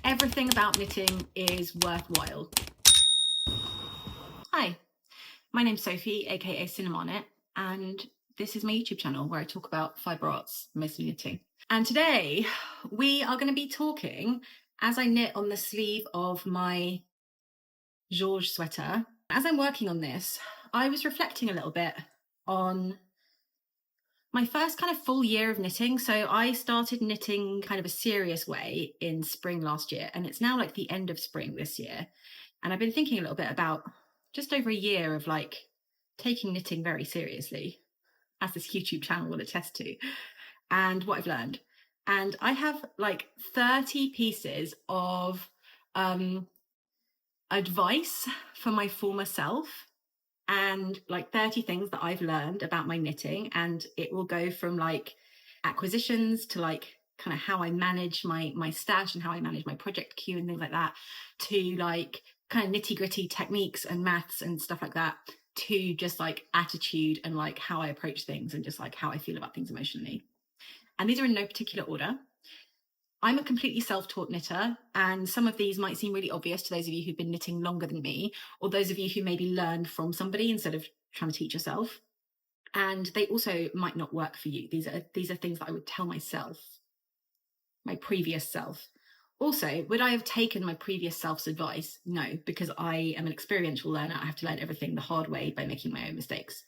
Everything about knitting is worthwhile. Hi, my name's Sophie, aka Cinemanet, and this is my YouTube channel where I talk about fibre arts, mostly knitting. And today we are going to be talking as I knit on the sleeve of my Georges sweater. As I'm working on this, I was reflecting a little bit on my first kind of full year of knitting. So I started knitting kind of a serious way in spring last year, and it's now like the end of spring this year. And I've been thinking a little bit about just over a year of like taking knitting very seriously, as this YouTube channel will attest to, and what I've learned. And I have like 30 pieces of advice for my former self, and like 30 things that I've learned about my knitting. And it will go from like acquisitions to like kind of how I manage my stash and how I manage my project queue and things like that, to like kind of nitty gritty techniques and maths and stuff like that, to just like attitude and like how I approach things and just like how I feel about things emotionally. And these are in no particular order. I'm a completely self-taught knitter, and some of these might seem really obvious to those of you who've been knitting longer than me, or those of you who maybe learned from somebody instead of trying to teach yourself. And they also might not work for you. These are things that I would tell myself, my previous self. Also, would I have taken my previous self's advice? No, because I am an experiential learner. I have to learn everything the hard way by making my own mistakes.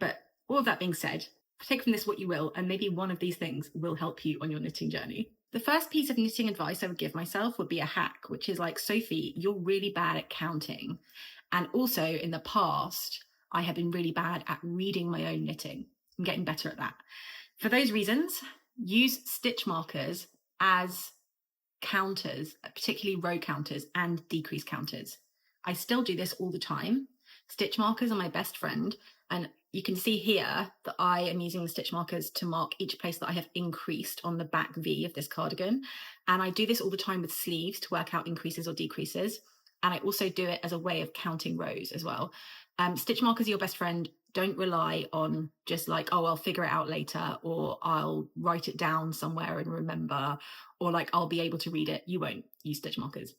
But all of that being said, take from this what you will, and maybe one of these things will help you on your knitting journey. The first piece of knitting advice I would give myself would be a hack, which is like, Sophie, you're really bad at counting. And also in the past, I have been really bad at reading my own knitting. I'm getting better at that. For those reasons, use stitch markers as counters, particularly row counters and decrease counters. I still do this all the time. Stitch markers are my best friend. And you can see here that I am using the stitch markers to mark each place that I have increased on the back V of this cardigan. And I do this all the time with sleeves to work out increases or decreases. And I also do it as a way of counting rows as well. Stitch markers are your best friend. Don't rely on just like, oh, I'll figure it out later, or I'll write it down somewhere and remember, or like I'll be able to read it. You won't use stitch markers.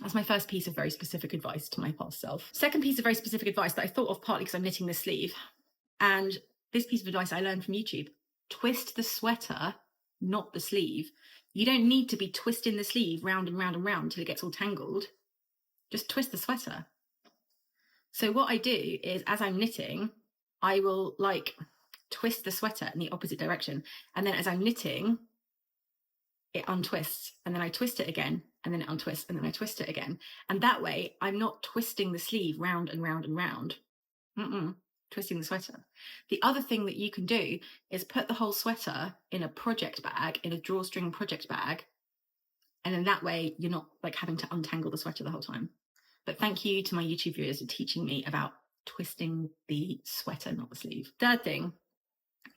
That's my first piece of very specific advice to my past self. Second piece of very specific advice that I thought of partly because I'm knitting this sleeve. And this piece of advice I learned from YouTube. Twist the sweater, not the sleeve. You don't need to be twisting the sleeve round and round and round until it gets all tangled. Just twist the sweater. So what I do is, as I'm knitting, I will like twist the sweater in the opposite direction. And then as I'm knitting, it untwists, and then I twist it again, and then it untwists, and then I twist it again. And that way I'm not twisting the sleeve round and round and round. Twisting the sweater. The other thing that you can do is put the whole sweater in a project bag, in a drawstring project bag. And then that way you're not like having to untangle the sweater the whole time. But thank you to my YouTube viewers for teaching me about twisting the sweater, not the sleeve. Third thing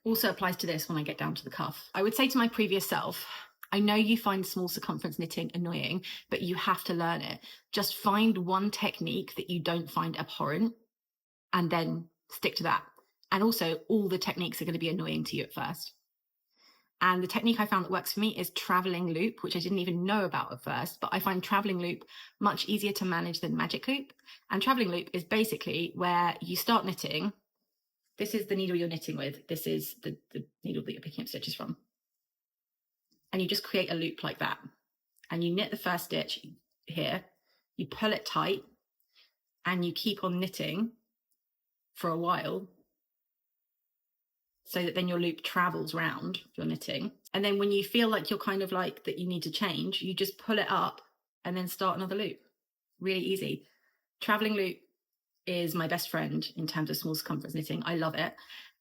also applies to this when I get down to the cuff. I would say to my previous self, I know you find small circumference knitting annoying, but you have to learn it. Just find one technique that you don't find abhorrent and then stick to that. And also, all the techniques are going to be annoying to you at first. And the technique I found that works for me is traveling loop, which I didn't even know about at first, but I find traveling loop much easier to manage than magic loop. And traveling loop is basically where you start knitting. This is the needle you're knitting with. This is the needle that you're picking up stitches from. And you just create a loop like that. And you knit the first stitch here, you pull it tight, and you keep on knitting for a while, so that then your loop travels round your knitting. And then when you feel like you're kind of like that you need to change, you just pull it up and then start another loop. Really easy. Traveling loop is my best friend in terms of small circumference knitting. I love it.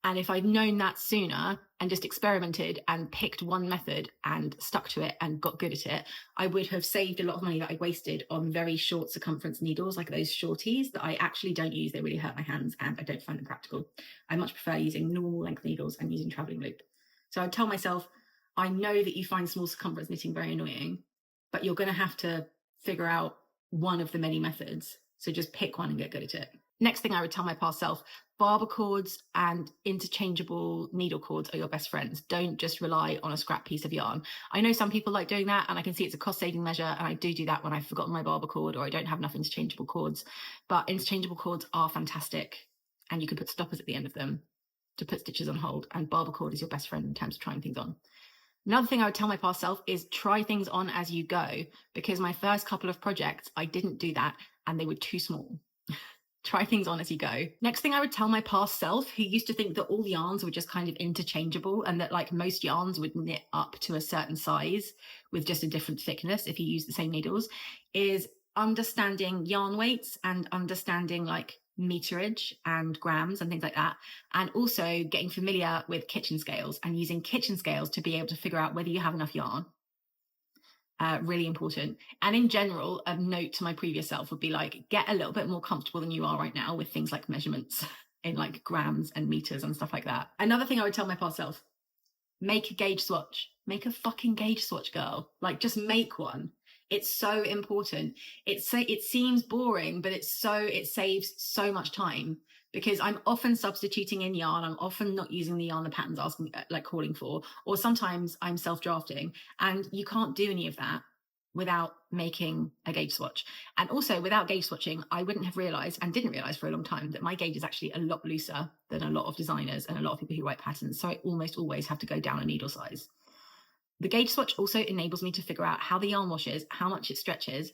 And if I'd known that sooner and just experimented and picked one method and stuck to it and got good at it, I would have saved a lot of money that I wasted on very short circumference needles, like those shorties that I actually don't use. They really hurt my hands and I don't find them practical. I much prefer using normal length needles and using traveling loop. So I'd tell myself, I know that you find small circumference knitting very annoying, but you're going to have to figure out one of the many methods. So just pick one and get good at it. Next thing I would tell my past self, barber cords and interchangeable needle cords are your best friends. Don't just rely on a scrap piece of yarn. I know some people like doing that, and I can see it's a cost-saving measure, and I do that when I've forgotten my barber cord or I don't have enough interchangeable cords. But interchangeable cords are fantastic, and you can put stoppers at the end of them to put stitches on hold, and barber cord is your best friend in terms of trying things on. Another thing I would tell my past self is try things on as you go, because my first couple of projects, I didn't do that and they were too small. Try things on as you go. Next thing I would tell my past self, who used to think that all yarns were just kind of interchangeable and that like most yarns would knit up to a certain size with just a different thickness if you use the same needles, is understanding yarn weights and understanding like meterage and grams and things like that, and also getting familiar with kitchen scales and using kitchen scales to be able to figure out whether you have enough yarn. Really important. And in general, a note to my previous self would be like, get a little bit more comfortable than you are right now with things like measurements in like grams and meters and stuff like that. Another thing I would tell my past self, make a gauge swatch. Make a fucking gauge swatch, girl. Like, just make one. It's so important. It seems boring, but it saves so much time, because I'm often substituting in yarn. I'm often not using the yarn the pattern's asking, like calling for, or sometimes I'm self-drafting, and you can't do any of that without making a gauge swatch. And also, without gauge swatching, I wouldn't have realized, and didn't realize for a long time, that my gauge is actually a lot looser than a lot of designers and a lot of people who write patterns. So I almost always have to go down a needle size. The gauge swatch also enables me to figure out how the yarn washes, how much it stretches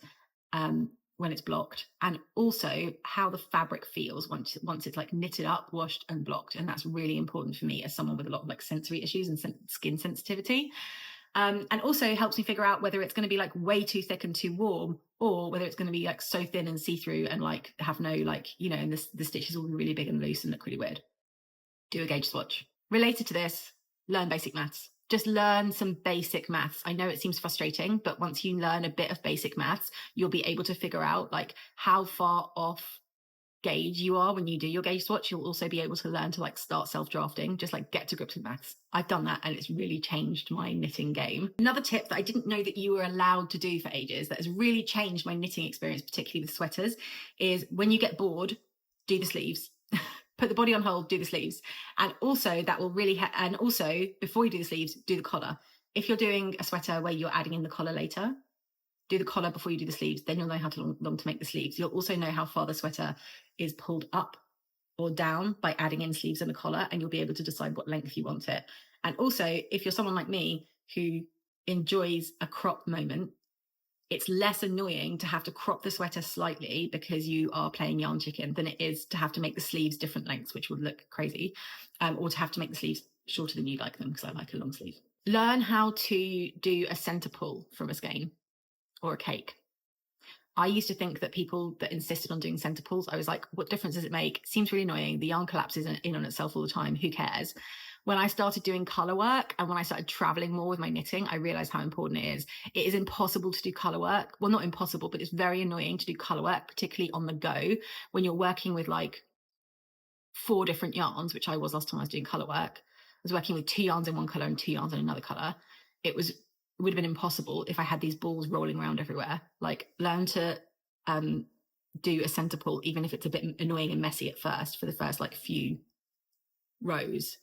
when it's blocked, and also how the fabric feels once it's like knitted up, washed and blocked. And that's really important for me as someone with a lot of like sensory issues and skin sensitivity. And also helps me figure out whether it's going to be like way too thick and too warm, or whether it's going to be like so thin and see-through and like have no like, you know, and the stitches will be really big and loose and look really weird. Do a gauge swatch. Related to this, learn basic maths. Just learn some basic maths. I know it seems frustrating, but once you learn a bit of basic maths, you'll be able to figure out like how far off gauge you are when you do your gauge swatch. You'll also be able to learn to like start self-drafting, just like get to grips with maths. I've done that and it's really changed my knitting game. Another tip that I didn't know that you were allowed to do for ages that has really changed my knitting experience, particularly with sweaters, is when you get bored, do the sleeves. Put the body on hold, do the sleeves. And also that will really, and also before you do the sleeves, do the collar. If you're doing a sweater where you're adding in the collar later, do the collar before you do the sleeves. Then you'll know how long to make the sleeves. You'll also know how far the sweater is pulled up or down by adding in sleeves and a collar, and you'll be able to decide what length you want it. And also, if you're someone like me who enjoys a crop moment, it's less annoying to have to crop the sweater slightly because you are playing yarn chicken than it is to have to make the sleeves different lengths, which would look crazy, or to have to make the sleeves shorter than you like them, because I like a long sleeve. Learn how to do a centre pull from a skein or a cake. I used to think that people that insisted on doing centre pulls, I was like, what difference does it make? Seems really annoying. The yarn collapses in on itself all the time. Who cares? When I started doing colour work and when I started traveling more with my knitting, I realised how important it is. It is impossible to do colour work. Well, not impossible, but it's very annoying to do colour work, particularly on the go, when you're working with like 4 different yarns, which I was last time I was doing colour work. I was working with 2 yarns in one colour and 2 yarns in another colour. It would have been impossible if I had these balls rolling around everywhere. Like, learn to do a centre pull, even if it's a bit annoying and messy at first, for the first like few rows,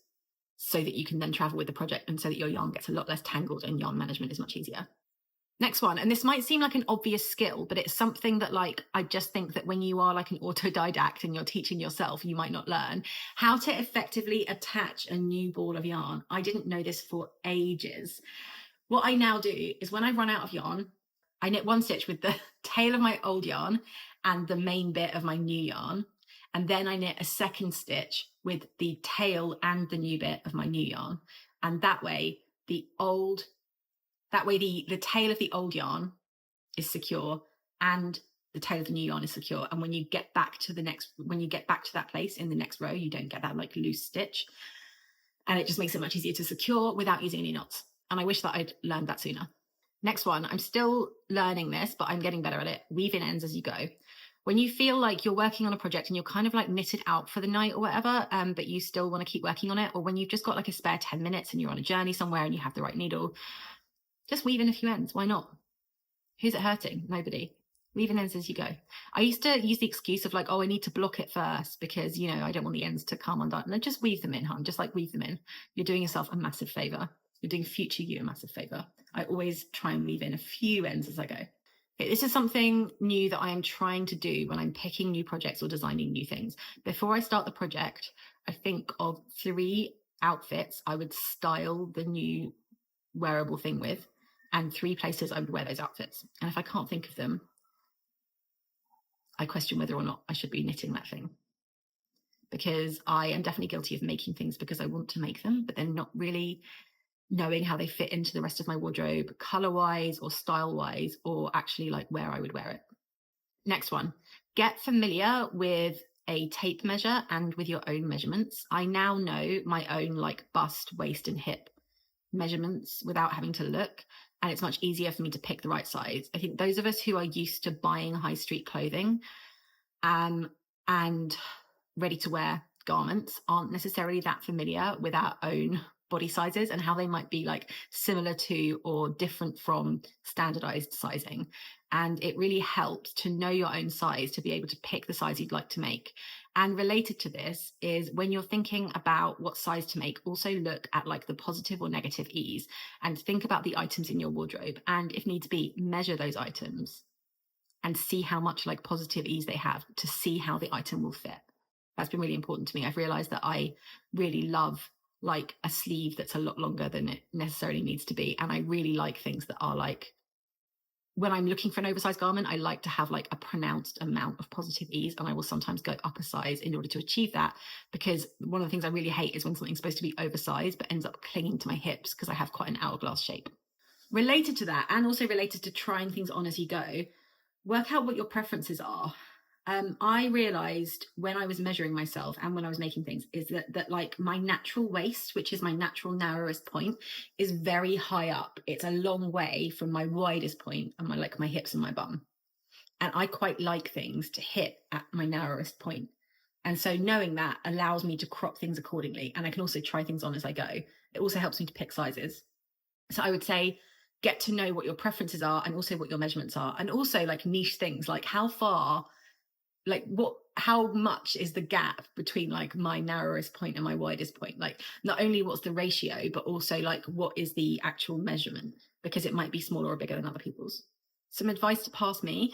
so that you can then travel with the project and so that your yarn gets a lot less tangled and yarn management is much easier. Next one, and this might seem like an obvious skill, but it's something that like I just think that when you are like an autodidact and you're teaching yourself, you might not learn how to effectively attach a new ball of yarn. I didn't know this for ages. What I now do is when I run out of yarn, I knit one stitch with the tail of my old yarn and the main bit of my new yarn. And then I knit a second stitch with the tail and the new bit of my new yarn. And that way the tail of the old yarn is secure and the tail of the new yarn is secure. And when you get back to that place in the next row, you don't get that like loose stitch. And it just makes it much easier to secure without using any knots. And I wish that I'd learned that sooner. Next one, I'm still learning this, but I'm getting better at it. Weave in ends as you go. When you feel like you're working on a project and you're kind of like knitted out for the night or whatever, but you still want to keep working on it, or when you've just got like a spare 10 minutes and you're on a journey somewhere and you have the right needle, just weave in a few ends. Why not? Who's it hurting? Nobody. Weaving ends as you go. I used to use the excuse of like, oh, I need to block it first because, I don't want the ends to come undone. And then just weave them in, hun. Just like weave them in. You're doing yourself a massive favor. You're doing future you a massive favor. I always try and weave in a few ends as I go. Okay, this is something new that I am trying to do when I'm picking new projects or designing new things. Before I start the project, I think of 3 outfits I would style the new wearable thing with, and 3 places I would wear those outfits. And if I can't think of them, I question whether or not I should be knitting that thing, because I am definitely guilty of making things because I want to make them, but then not really knowing how they fit into the rest of my wardrobe, color wise or style wise, or actually like where I would wear it. Next one, get familiar with a tape measure and with your own measurements. I now know my own like bust, waist, and hip measurements without having to look, and it's much easier for me to pick the right size. I think those of us who are used to buying high street clothing and ready to wear garments aren't necessarily that familiar with our own body sizes and how they might be like similar to or different from standardized sizing. And it really helps to know your own size to be able to pick the size you'd like to make. And related to this is when you're thinking about what size to make, also look at like the positive or negative ease and think about the items in your wardrobe. And if needs be, measure those items and see how much like positive ease they have to see how the item will fit. That's been really important to me. I've realized that I really love like a sleeve that's a lot longer than it necessarily needs to be. And I really like things that are like, when I'm looking for an oversized garment, I like to have like a pronounced amount of positive ease, and I will sometimes go up a size in order to achieve that, because one of the things I really hate is when something's supposed to be oversized but ends up clinging to my hips because I have quite an hourglass shape. Related to that, and also related to trying things on as you go, work out what your preferences are. I realized when I was measuring myself and when I was making things is that like my natural waist, which is my natural narrowest point, is very high up. It's a long way from my widest point and my hips and my bum. And I quite like things to hit at my narrowest point. And so knowing that allows me to crop things accordingly. And I can also try things on as I go. It also helps me to pick sizes. So I would say get to know what your preferences are and also what your measurements are. And also like niche things like how much is the gap between like my narrowest point and my widest point? Like not only what's the ratio, but also like what is the actual measurement, because it might be smaller or bigger than other people's. Some advice to pass me: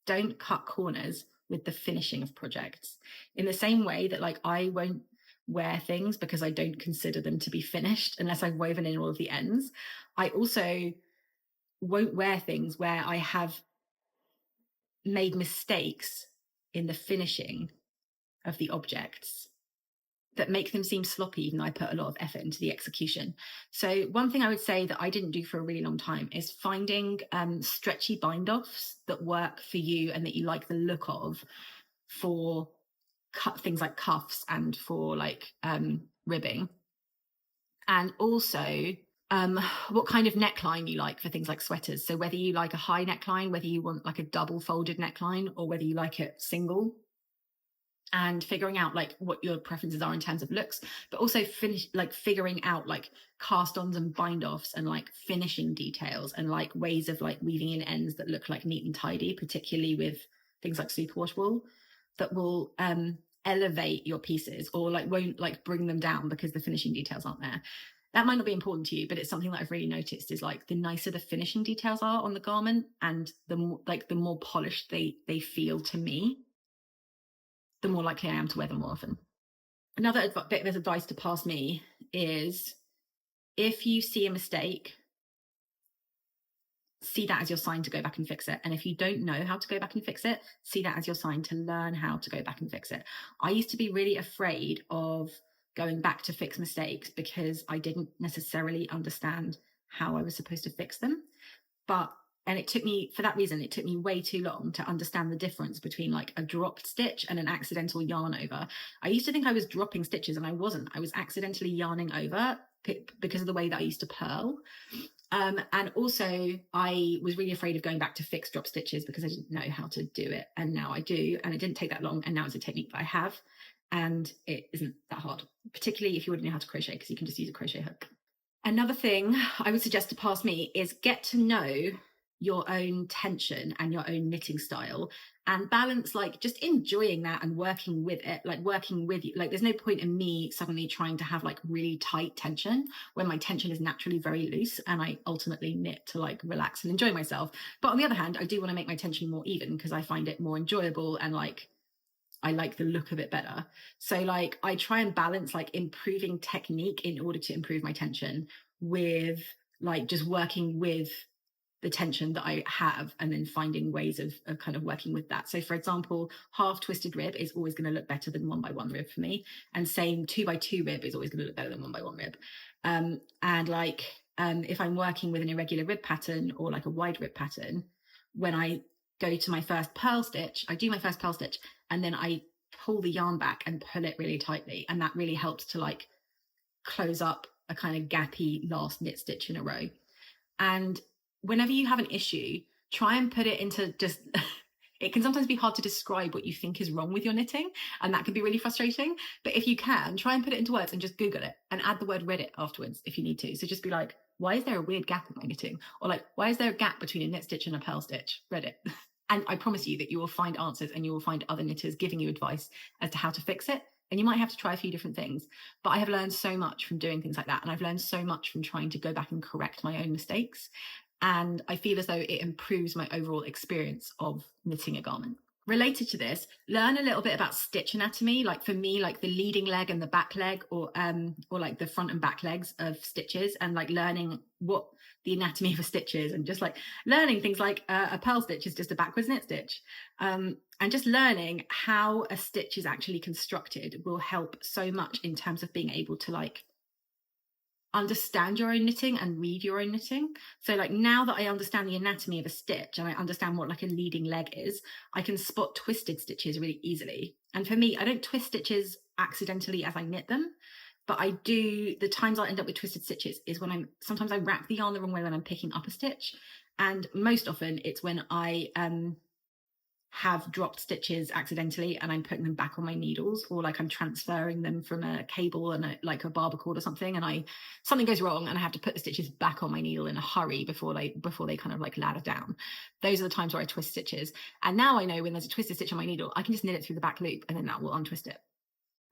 don't cut corners with the finishing of projects. In the same way that like I won't wear things because I don't consider them to be finished unless I've woven in all of the ends, I also won't wear things where I have made mistakes in the finishing of the objects that make them seem sloppy, even though I put a lot of effort into the execution. So one thing I would say that I didn't do for a really long time is finding stretchy bind offs that work for you and that you like the look of, for things like cuffs and for like ribbing. And also what kind of neckline you like for things like sweaters. So whether you like a high neckline, whether you want like a double folded neckline, or whether you like it single, and figuring out like what your preferences are in terms of looks, but also figuring out like cast-ons and bind-offs and like finishing details and like ways of like weaving in ends that look like neat and tidy, particularly with things like superwash wool, that will elevate your pieces or like won't like bring them down because the finishing details aren't there. That might not be important to you, but it's something that I've really noticed is like the nicer the finishing details are on the garment and the more polished they feel to me, the more likely I am to wear them more often. Another bit of advice to pass me is, if you see a mistake, see that as your sign to go back and fix it. And if you don't know how to go back and fix it, see that as your sign to learn how to go back and fix it. I used to be really afraid of going back to fix mistakes because I didn't necessarily understand how I was supposed to fix them. And it took me, for that reason, it took me way too long to understand the difference between like a dropped stitch and an accidental yarn over. I used to think I was dropping stitches and I wasn't. I was accidentally yarning over because of the way that I used to purl. And also I was really afraid of going back to fix drop stitches because I didn't know how to do it. And now I do. And it didn't take that long. And now it's a technique that I have. And it isn't that hard, particularly if you wouldn't know how to crochet, because you can just use a crochet hook. Another thing I would suggest to pass me is get to know your own tension and your own knitting style, and balance like just enjoying that and working with it, like working with you. Like there's no point in me suddenly trying to have like really tight tension when my tension is naturally very loose, and I ultimately knit to like relax and enjoy myself. But on the other hand, I do want to make my tension more even because I find it more enjoyable and like I like the look of it better. So like I try and balance like improving technique in order to improve my tension with like just working with the tension that I have and then finding ways of kind of working with that. So for example, half twisted rib is always going to look better than 1x1 rib for me. And same 2x2 rib is always going to look better than 1x1 rib. And like if I'm working with an irregular rib pattern or like a wide rib pattern, when I go to my first purl stitch, I do my first purl stitch and then I pull the yarn back and pull it really tightly. And that really helps to like close up a kind of gappy last knit stitch in a row. And whenever you have an issue, try and put it into just it can sometimes be hard to describe what you think is wrong with your knitting, and that can be really frustrating. But if you can, try and put it into words and just Google it and add the word Reddit afterwards if you need to. So just be like, why is there a weird gap in my knitting? Or like, why is there a gap between a knit stitch and a purl stitch? Reddit. And I promise you that you will find answers and you will find other knitters giving you advice as to how to fix it. And you might have to try a few different things. But I have learned so much from doing things like that. And I've learned so much from trying to go back and correct my own mistakes. And I feel as though it improves my overall experience of knitting a garment. Related to this, learn a little bit about stitch anatomy. Like for me, like the leading leg and the back leg, or like the front and back legs of stitches, and like learning what the anatomy of a stitch is, and just like learning things like a purl stitch is just a backwards knit stitch. And just learning how a stitch is actually constructed will help so much in terms of being able to like understand your own knitting and read your own knitting. So like now that I understand the anatomy of a stitch and I understand what like a leading leg is, I can spot twisted stitches really easily. And for me, I don't twist stitches accidentally as I knit them, but I do. The times I end up with twisted stitches is when sometimes I wrap the yarn the wrong way when I'm picking up a stitch, and most often it's when I have dropped stitches accidentally and I'm putting them back on my needles, or like I'm transferring them from a cable and like a barber cord or something, and something goes wrong and I have to put the stitches back on my needle in a hurry before they kind of like ladder down. Those are the times where I twist stitches. And now I know when there's a twisted stitch on my needle, I can just knit it through the back loop and then that will untwist it.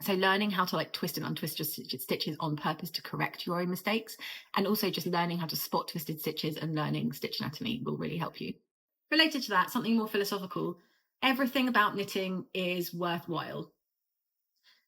So learning how to like twist and untwist your stitches on purpose to correct your own mistakes, and also just learning how to spot twisted stitches and learning stitch anatomy will really help you. Related to that, something more philosophical: everything about knitting is worthwhile.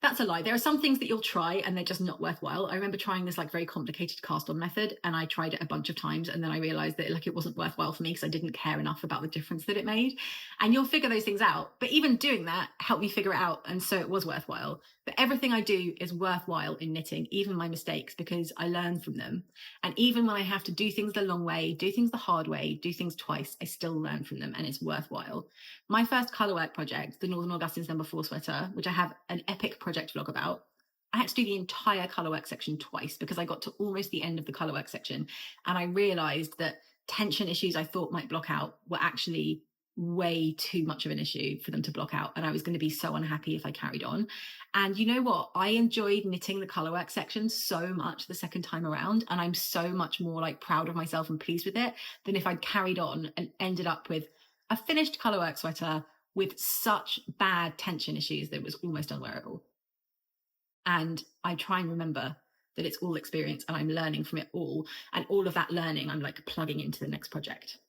That's a lie. There are some things that you'll try and they're just not worthwhile. I remember trying this like very complicated cast on method, and I tried it a bunch of times and then I realized that like it wasn't worthwhile for me because I didn't care enough about the difference that it made. And you'll figure those things out. But even doing that helped me figure it out, and so it was worthwhile. But everything I do is worthwhile in knitting, even my mistakes, because I learn from them. And even when I have to do things the long way, do things the hard way, do things twice, I still learn from them and it's worthwhile. My first colourwork project, the Northern Augustine's No. 4 sweater, which I have an epic project vlog about, I had to do the entire colourwork section twice because I got to almost the end of the colourwork section and I realised that tension issues I thought might block out were actually way too much of an issue for them to block out, and I was going to be so unhappy if I carried on. And you know what? I enjoyed knitting the colourwork section so much the second time around, and I'm so much more like proud of myself and pleased with it than if I'd carried on and ended up with a finished colourwork sweater with such bad tension issues that it was almost unwearable. And I try and remember that it's all experience and I'm learning from it all, and all of that learning I'm like plugging into the next project.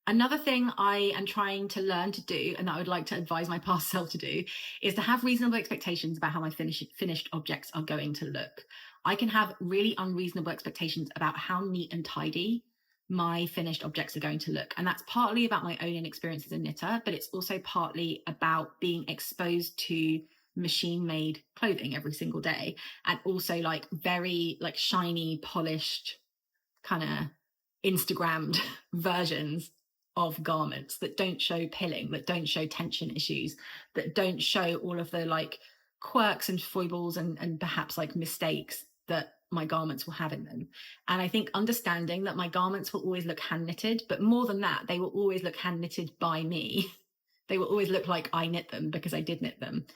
Another thing I am trying to learn to do, and that I would like to advise my past self to do, is to have reasonable expectations about how my finished objects are going to look. I can have really unreasonable expectations about how neat and tidy my finished objects are going to look. And that's partly about my own inexperience as a knitter, but it's also partly about being exposed to machine-made clothing every single day, and also like very like shiny, polished, kind of Instagrammed versions of garments that don't show pilling, that don't show tension issues, that don't show all of the like quirks and foibles and perhaps like mistakes that my garments will have in them. And I think understanding that my garments will always look hand knitted, but more than that, they will always look hand knitted by me. They will always look like I knit them because I did knit them,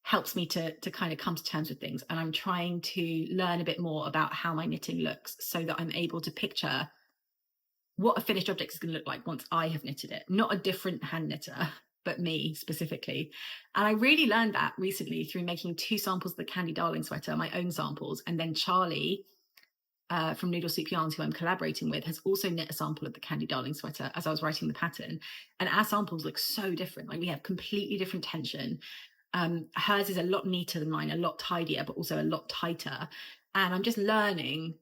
helps me to kind of come to terms with things. And I'm trying to learn a bit more about how my knitting looks so that I'm able to picture what a finished object is going to look like once I have knitted it, not a different hand knitter, but me specifically. And I really learned that recently through making 2 samples of the Candy Darling sweater, my own samples, and then Charlie from Noodle Soup Yarns, who I'm collaborating with, has also knit a sample of the Candy Darling sweater as I was writing the pattern. And our samples look so different. Like we have completely different tension. Hers is a lot neater than mine, a lot tidier, but also a lot tighter. And I'm just learning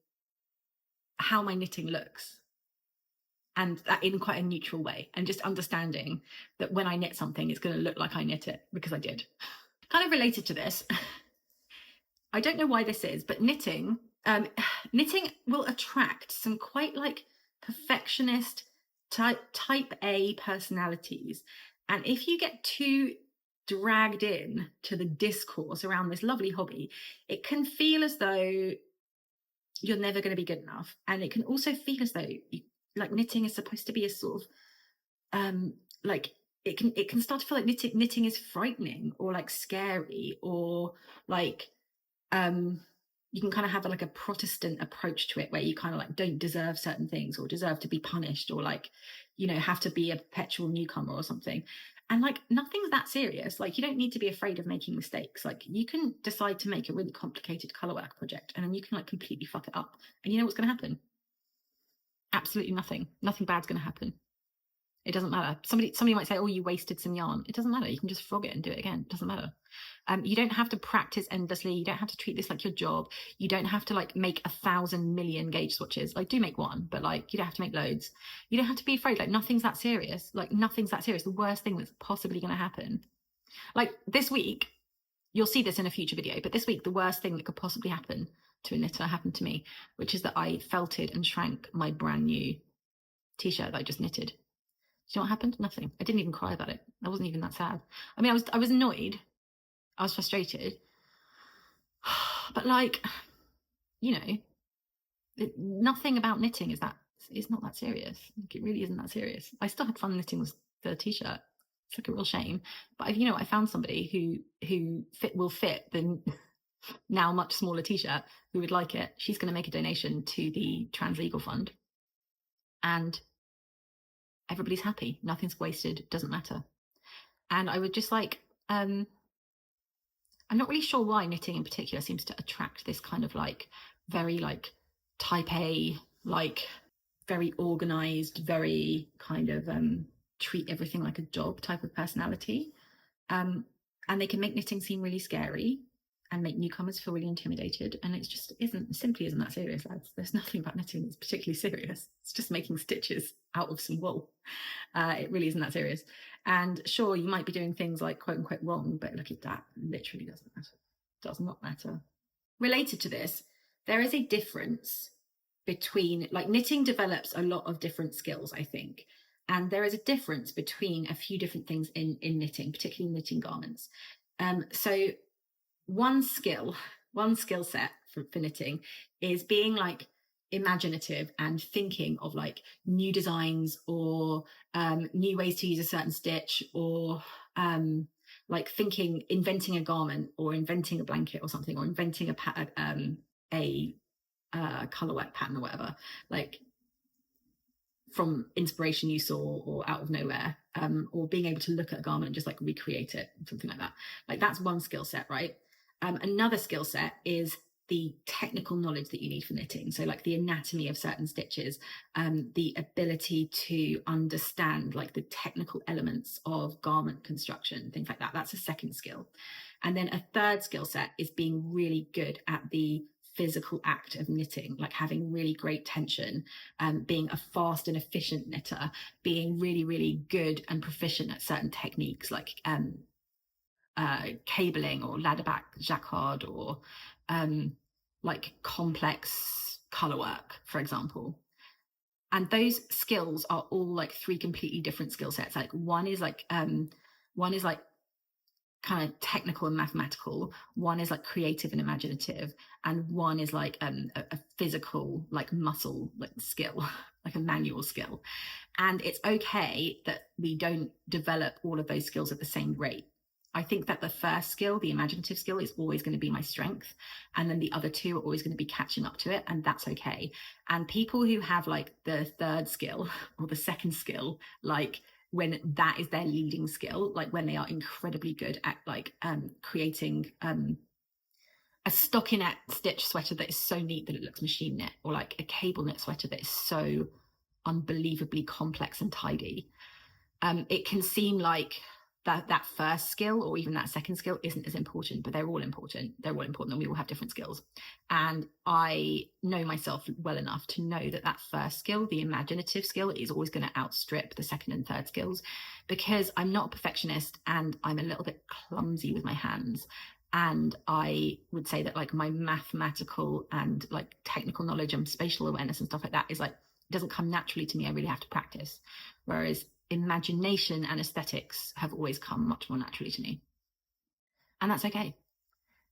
how my knitting looks, and that in quite a neutral way, and just understanding that when I knit something, it's going to look like I knit it because I did. Kind of related to this, I don't know why this is, but knitting will attract some quite like perfectionist type A personalities. And if you get too dragged in to the discourse around this lovely hobby, it can feel as though you're never going to be good enough. And it can also feel as though like knitting is supposed to be a sort of like it can start to feel like knitting is frightening or like scary, or like you can kind of have like a Protestant approach to it where you kind of like don't deserve certain things or deserve to be punished, or like, you know, have to be a perpetual newcomer or something. And like nothing's that serious. Like you don't need to be afraid of making mistakes. Like you can decide to make a really complicated colorwork project and then you can like completely fuck it up. And you know what's going to happen? Absolutely nothing. Nothing bad's going to happen. It doesn't matter. Somebody might say, oh, you wasted some yarn. It doesn't matter. You can just frog it and do it again. It doesn't matter. You don't have to practice endlessly. You don't have to treat this like your job. You don't have to like make 1,000 million gauge swatches. Like do make one, but like you don't have to make loads. You don't have to be afraid. Like nothing's that serious. Like nothing's that serious. The worst thing that's possibly going to happen. Like this week, you'll see this in a future video, but this week, the worst thing that could possibly happen to a knitter happened to me, which is that I felted and shrank my brand new t-shirt that I just knitted. Do you know what happened? Nothing. I didn't even cry about it. I wasn't even that sad. I mean, I was annoyed. I was frustrated. But like, you know, nothing about knitting is not that serious. Like, it really isn't that serious. I still had fun knitting the t-shirt. It's like a real shame. But I found somebody who will fit the now much smaller t-shirt, who would like it. She's going to make a donation to the Trans Legal Fund. And everybody's happy. Nothing's wasted. Doesn't matter. And I would just like, I'm not really sure why knitting in particular seems to attract this kind of like very like type A, like very organized, very kind of treat everything like a job type of personality. And they can make knitting seem really scary and make newcomers feel really intimidated. And it just simply isn't that serious, lads. There's nothing about knitting that's particularly serious. It's just making stitches out of some wool. It really isn't that serious. And sure, you might be doing things like quote unquote wrong, but look at that. Literally doesn't matter. Does not matter. Related to this, there is a difference between, like, knitting develops a lot of different skills, I think. And there is a difference between a few different things in knitting, particularly knitting garments. So one skill set for knitting is being like imaginative and thinking of like new designs or new ways to use a certain stitch, or like inventing a garment or inventing a blanket or something, or inventing a colorwork pattern or whatever, like from inspiration you saw or out of nowhere, or being able to look at a garment and just like recreate it, something like that. Like that's one skill set, right? Another skill set is the technical knowledge that you need for knitting. So like the anatomy of certain stitches, the ability to understand like the technical elements of garment construction, things like that. That's a second skill. And then a third skill set is being really good at the physical act of knitting, like having really great tension, being a fast and efficient knitter, being really, really good and proficient at certain techniques like cabling or ladderback jacquard, or like complex colorwork, for example. And those skills are all like 3 completely different skill sets. Like one is like kind of technical and mathematical, one is like creative and imaginative, and one is like a physical, like muscle, like skill, like a manual skill. And it's okay that we don't develop all of those skills at the same rate. I think that the first skill, the imaginative skill, is always going to be my strength. And then the other two are always going to be catching up to it. And that's okay. And people who have like the third skill or the second skill, like when that is their leading skill, like when they are incredibly good at like creating a stockinette stitch sweater that is so neat that it looks machine knit, or like a cable knit sweater that is so unbelievably complex and tidy. It can seem like that first skill or even that second skill isn't as important, but they're all important. They're all important, and we all have different skills. And I know myself well enough to know that that first skill, the imaginative skill, is always going to outstrip the second and third skills, because I'm not a perfectionist and I'm a little bit clumsy with my hands. And I would say that like my mathematical and like technical knowledge and spatial awareness and stuff like that is like, it doesn't come naturally to me. I really have to practice. Whereas imagination and aesthetics have always come much more naturally to me. And that's okay.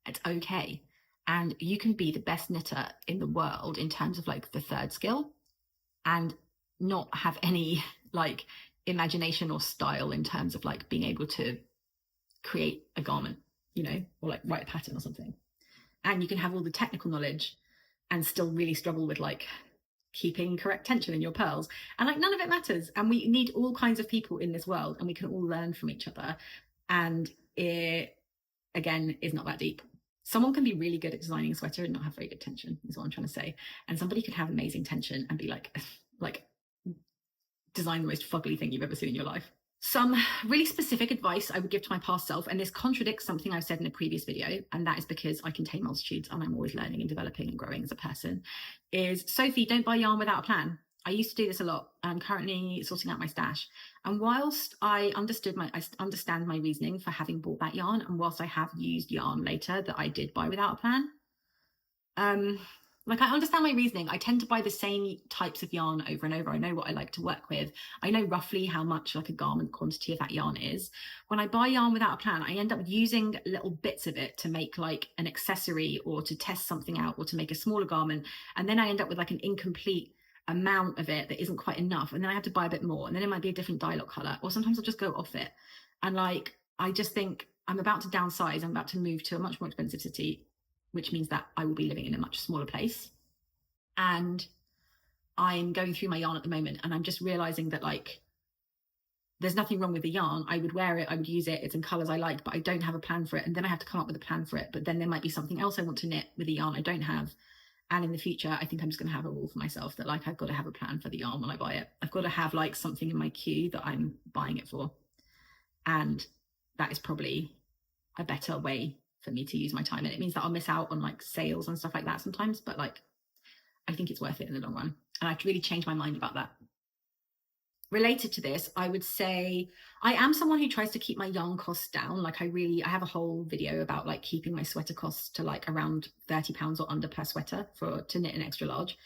It's okay. And you can be the best knitter in the world in terms of like the third skill and not have any like imagination or style in terms of like being able to create a garment, you know, or like write a pattern or something. And you can have all the technical knowledge and still really struggle with like keeping correct tension in your pearls, and like none of it matters. And we need all kinds of people in this world, and we can all learn from each other. And it again is not that deep. Someone can be really good at designing a sweater and not have very good tension, is what I'm trying to say. And somebody could have amazing tension and be like design the most fugly thing you've ever seen in your life. Some really specific advice I would give to my past self, and this contradicts something I've said in a previous video, and that is because I contain multitudes and I'm always learning and developing and growing as a person, is Sophie, don't buy yarn without a plan. I used to do this a lot. I'm currently sorting out my stash. And whilst I understand my reasoning for having bought that yarn, and whilst I have used yarn later that I did buy without a plan, like I understand my reasoning. I tend to buy the same types of yarn over and over. I know what I like to work with. I know roughly how much like a garment quantity of that yarn is. When I buy yarn without a plan, I end up using little bits of it to make like an accessory or to test something out or to make a smaller garment. And then I end up with like an incomplete amount of it that isn't quite enough. And then I have to buy a bit more. And then it might be a different dye lock color, or sometimes I'll just go off it. And like, I just think I'm about to downsize. I'm about to move to a much more expensive city, which means that I will be living in a much smaller place. And I'm going through my yarn at the moment, and I'm just realizing that like there's nothing wrong with the yarn. I would wear it, I would use it, it's in colors I like, but I don't have a plan for it. And then I have to come up with a plan for it. But then there might be something else I want to knit with the yarn I don't have. And in the future, I think I'm just going to have a rule for myself that like I've got to have a plan for the yarn when I buy it. I've got to have like something in my queue that I'm buying it for. And that is probably a better way for me to use my time. And it means that I'll miss out on like sales and stuff like that sometimes, but like I think it's worth it in the long run. And I've really changed my mind about that. Related to this, I would say I am someone who tries to keep my yarn costs down. Like I have a whole video about like keeping my sweater costs to like around £30 or under per sweater to knit an extra large.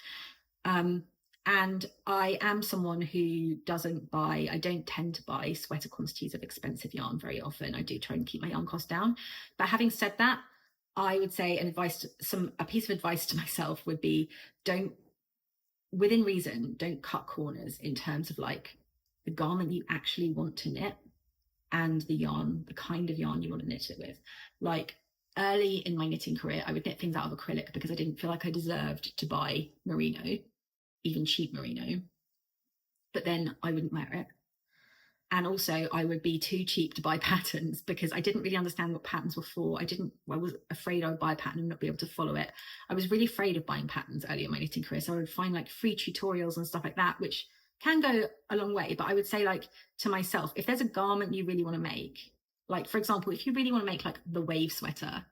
And I am someone who I don't tend to buy sweater quantities of expensive yarn very often. I do try and keep my yarn costs down. But having said that, I would say a piece of advice to myself would be within reason, don't cut corners in terms of like the garment you actually want to knit and the yarn, the kind of yarn you want to knit it with. Like early in my knitting career, I would knit things out of acrylic because I didn't feel like I deserved to buy merino, even cheap merino, but then I wouldn't wear it. And also I would be too cheap to buy patterns because I didn't really understand what patterns were for. I was afraid I would buy a pattern and not be able to follow it. I was really afraid of buying patterns early in my knitting career. So I would find like free tutorials and stuff like that, which can go a long way. But I would say like to myself, if there's a garment you really want to make, like for example, if you really want to make like the wave sweater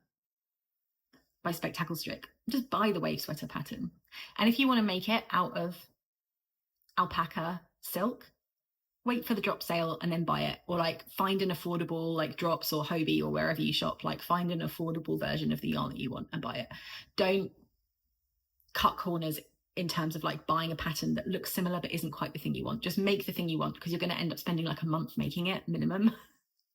by Spectacle Strip, just buy the wave sweater pattern. And if you want to make it out of alpaca silk, wait for the drop sale and then buy it, or like find an affordable like Drops or Hobie or wherever you shop, like find an affordable version of the yarn that you want and buy it. Don't cut corners in terms of like buying a pattern that looks similar but isn't quite the thing you want. Just make the thing you want, because you're going to end up spending like a month making it minimum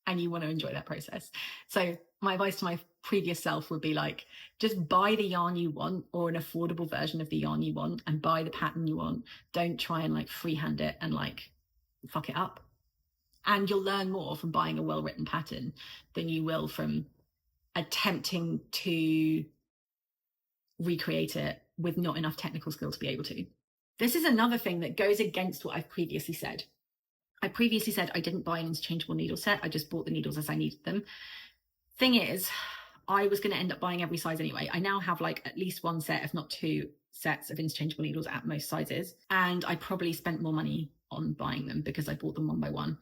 and you want to enjoy that process. So my advice to my previous self would be like, just buy the yarn you want or an affordable version of the yarn you want and buy the pattern you want. Don't try and like freehand it and like fuck it up. And you'll learn more from buying a well-written pattern than you will from attempting to recreate it with not enough technical skill to be able to. This is another thing that goes against what I've previously said. I previously said I didn't buy an interchangeable needle set. I just bought the needles as I needed them. Thing is, I was going to end up buying every size anyway. I now have like at least one set, if not two sets of interchangeable needles at most sizes. And I probably spent more money on buying them because I bought them one by one.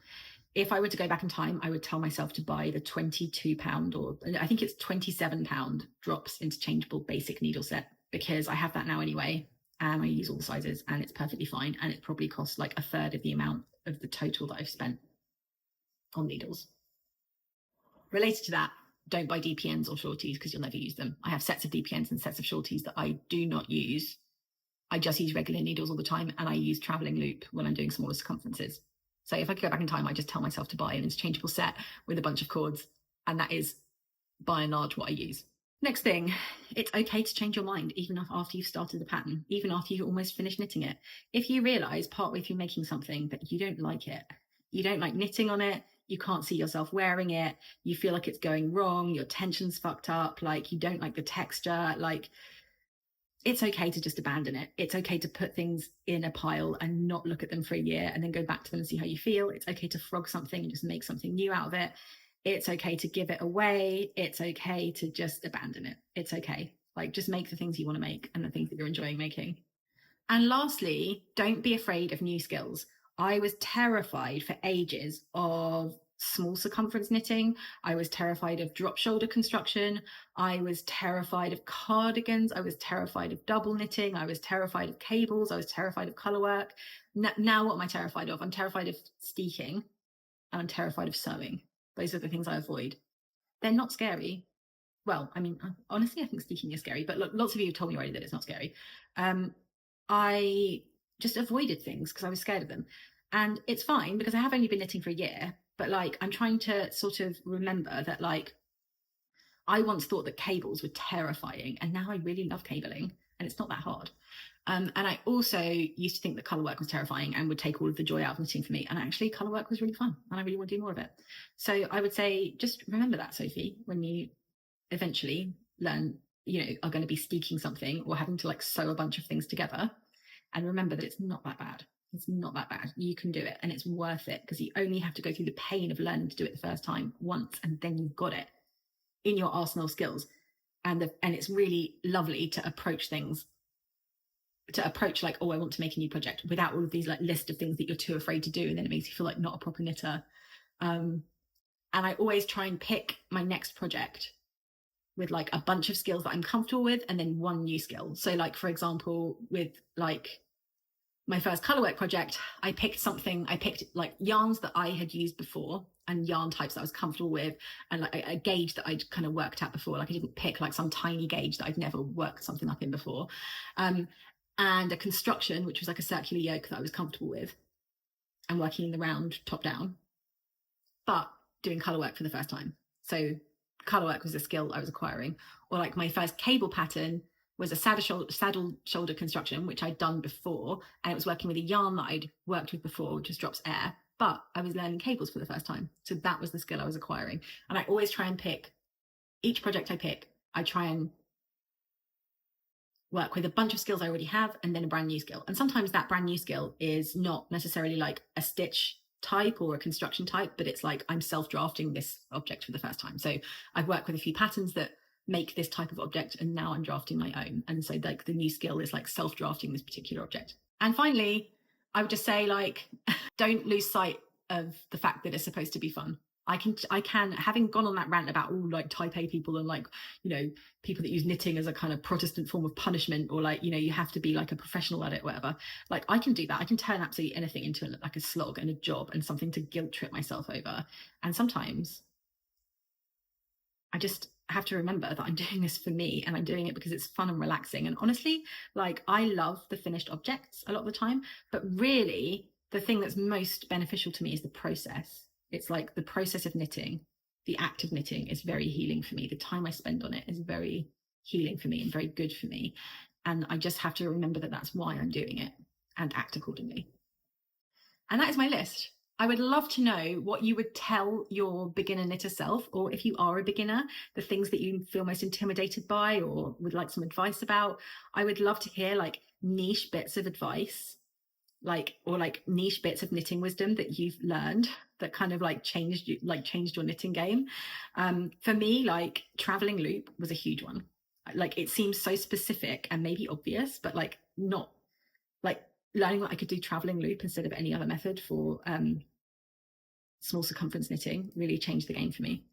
If I were to go back in time, I would tell myself to buy the £22 or I think it's £27 drops interchangeable basic needle set, because I have that now anyway. And I use all the sizes and it's perfectly fine. And it probably costs like a third of the amount of the total that I've spent on needles. Related to that, don't buy DPNs or shorties because you'll never use them. I have sets of DPNs and sets of shorties that I do not use. I just use regular needles all the time, and I use traveling loop when I'm doing smaller circumferences. So if I could go back in time, I just tell myself to buy an interchangeable set with a bunch of cords, and that is by and large what I use. Next thing, it's okay to change your mind even after you've started the pattern, even after you've almost finished knitting it. If you realise partway through making something that you don't like it, you don't like knitting on it, you can't see yourself wearing it, you feel like it's going wrong, your tension's fucked up, like you don't like the texture, like it's okay to just abandon it. It's okay to put things in a pile and not look at them for a year and then go back to them and see how you feel. It's okay to frog something and just make something new out of it. It's okay to give it away. It's okay to just abandon it. It's okay. Like, just make the things you want to make and the things that you're enjoying making. And lastly, don't be afraid of new skills. I was terrified for ages of small circumference knitting. I was terrified of drop shoulder construction. I was terrified of cardigans. I was terrified of double knitting. I was terrified of cables. I was terrified of color work. Now what am I terrified of? I'm terrified of steeking and I'm terrified of sewing. Those are the things I avoid. They're not scary. Well, I mean, honestly, I think steeking is scary, but lots of you have told me already that it's not scary. I just avoided things because I was scared of them. And it's fine because I have only been knitting for a year, but like I'm trying to sort of remember that like I once thought that cables were terrifying and now I really love cabling and it's not that hard. And I also used to think that colour work was terrifying and would take all of the joy out of knitting for me. And actually colour work was really fun and I really want to do more of it. So I would say just remember that, Sophie, when you eventually learn, are going to be steeking something or having to like sew a bunch of things together, and remember that it's not that bad. It's not that bad. You can do it and it's worth it because you only have to go through the pain of learning to do it the first time once, and then you've got it in your arsenal of skills. And it's really lovely to approach things, like, oh, I want to make a new project without all of these like list of things that you're too afraid to do, and then it makes you feel like not a proper knitter. And I always try and pick my next project with like a bunch of skills that I'm comfortable with and then one new skill. So like, for example, with like my first colorwork project, I picked like yarns that I had used before and yarn types that I was comfortable with, and like a gauge that I'd kind of worked at before. Like I didn't pick like some tiny gauge that I'd never worked something up in before. And a construction, which was like a circular yoke that I was comfortable with and working in the round top down, but doing colorwork for the first time. So colorwork was a skill I was acquiring. Or like my first cable pattern was a saddle shoulder construction, which I'd done before, and it was working with a yarn that I'd worked with before, which just drops air, but I was learning cables for the first time. So that was the skill I was acquiring. And I always try and pick, each project I pick, I try and work with a bunch of skills I already have and then a brand new skill. And sometimes that brand new skill is not necessarily like a stitch type or a construction type, but it's like I'm self-drafting this object for the first time. So I've worked with a few patterns that make this type of object, and now I'm drafting my own. And so like the new skill is like self-drafting this particular object. And finally, I would just say like don't lose sight of the fact that it's supposed to be fun. I can, having gone on that rant about all like type A people and like, people that use knitting as a kind of Protestant form of punishment, or like, you have to be like a professional at it, whatever. Like I can do that. I can turn absolutely anything into like a slog and a job and something to guilt trip myself over. And sometimes I just have to remember that I'm doing this for me and I'm doing it because it's fun and relaxing. And honestly, like I love the finished objects a lot of the time, but really the thing that's most beneficial to me is the process. It's like the process of knitting, the act of knitting is very healing for me. The time I spend on it is very healing for me and very good for me. And I just have to remember that that's why I'm doing it and act accordingly. And that is my list. I would love to know what you would tell your beginner knitter self, or if you are a beginner, the things that you feel most intimidated by or would like some advice about. I would love to hear like niche bits of advice, like, or like niche bits of knitting wisdom that you've learned that kind of like changed your knitting game. For me, like traveling loop was a huge one. Like it seems so specific and maybe obvious, but like not, like learning that I could do traveling loop instead of any other method for small circumference knitting really changed the game for me.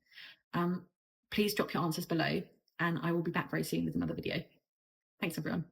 Um, Please drop your answers below, and I will be back very soon with another video. Thanks, everyone.